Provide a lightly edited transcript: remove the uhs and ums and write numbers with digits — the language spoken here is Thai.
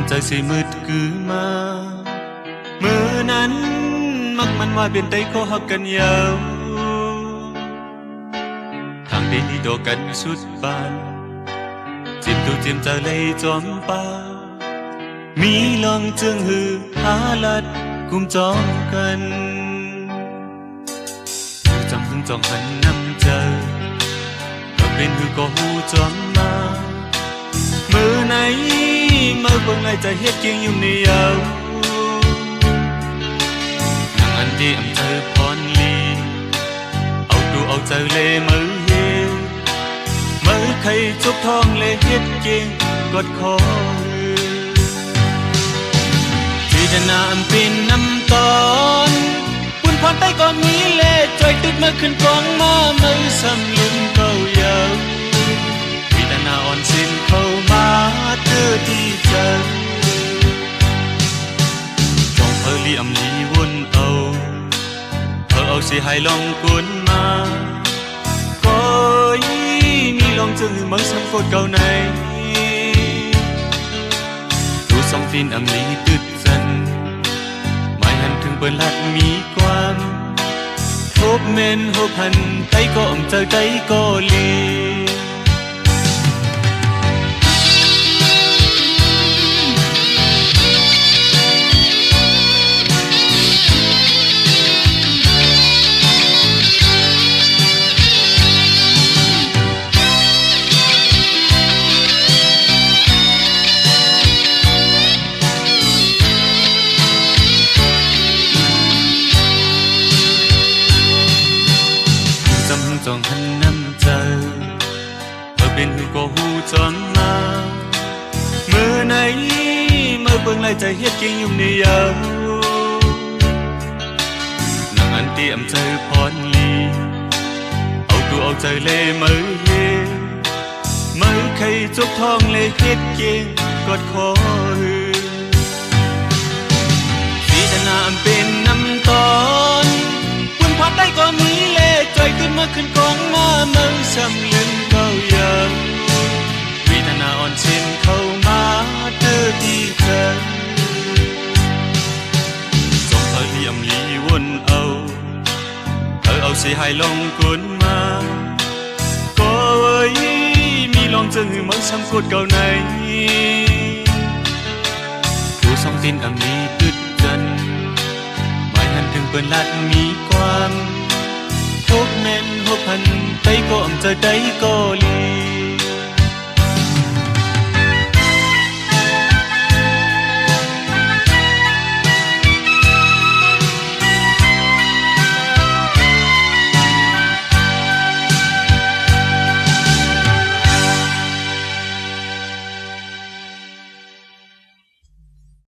มันใจสิมืดคือมามือนั้นมักมันว่าเป็นไตขอหักกันยาวทางดีโดกันสุดปานจิบดูจิมใจเลยจอมป่ามีลองจึงหือหาลัดกุมจองกันจำพึ่งจองหันนำเจอก็เป็นหือก็หูจอมมามือไหนมือเบิ่งไล่ใจเฮ็ดเกียงยุ่มในยาวทางอันที่อำเภอพรลีเอาดูเอาใจเลยมือเฮมือใครจุกทองเลยเฮ็ดเกียงกดคอที่จะนำเป็นน้ำตอนปุ่นพรใต้ก็มีเล่จอยติดมาขึ้นกองมามือสำลืมเก่ายาววิตานาอ่อนสิ้นเข้ามาเธอที่เจอจองเพอลีอำลีวนเอาเธอเอาสิให้ลองกุนมาก็มีลองจึงมังสังโคตรเก่าในดูสองตีนอำลีตึดสันหมายหันถึงเปิดลัดมีความพบเมนหบหันไตก็อมเจอไตก็ลีจองหันน้ำเจอเธอเป็นหูก็หูจอมมามือไหนมือเบิ่งไล่ใจเฮ็ดเกียงยุ่มในยาวนั่งอันที่อำเภอพรลีเอาดูเอาใจเลยมือเฮมือใครจุกทองเลยเฮ็ดเกียงกอดคอที่จะนำเป็นน้ำตอนปุ่นพัดได้ก็มีเล่จอยขึ้นมาขึ้นกองมาเมืองสำลืมเก่ายาววิตานาอ่อนสิ้นเข้ามาเธอที่เธอจงเพอลีอำลีวนเอาเธอเอาสิให้ลองกุนมาก็เอ้ยมีลองจึงหือมังสังกดเก่าในดูสองตีนอำลีตึดจันหมายหันถึงเปิดลัดมีความพบเมนหบพันไตก็อมเจอไตก็ลี